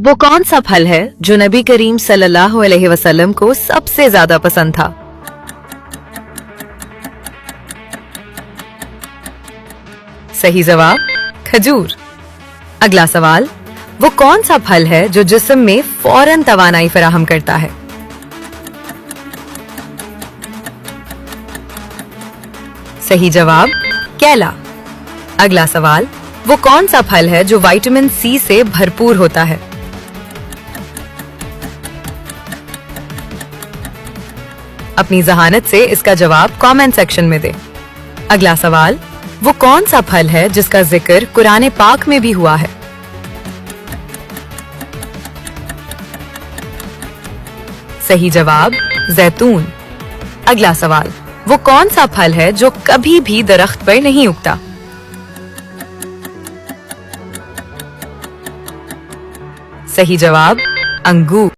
वो कौन सा फल है जो नबी करीम सल्लल्लाहु अलैहि वसल्लम को सबसे ज्यादा पसंद था? सही जवाब खजूर। अगला सवाल, वो कौन सा फल है जो जिस्म में फौरन तवानाई फराहम करता है? सही जवाब केला। अगला सवाल, वो कौन सा फल है जो विटामिन सी से भरपूर होता है? अपनी जहानत से इसका जवाब कमेंट सेक्शन में दे। अगला सवाल, वो कौन सा फल है जिसका जिक्र कुरान पाक में भी हुआ है? सही जवाब जैतून। अगला सवाल, वो कौन सा फल है जो कभी भी दरख्त पर नहीं उगता? सही जवाब अंगूर।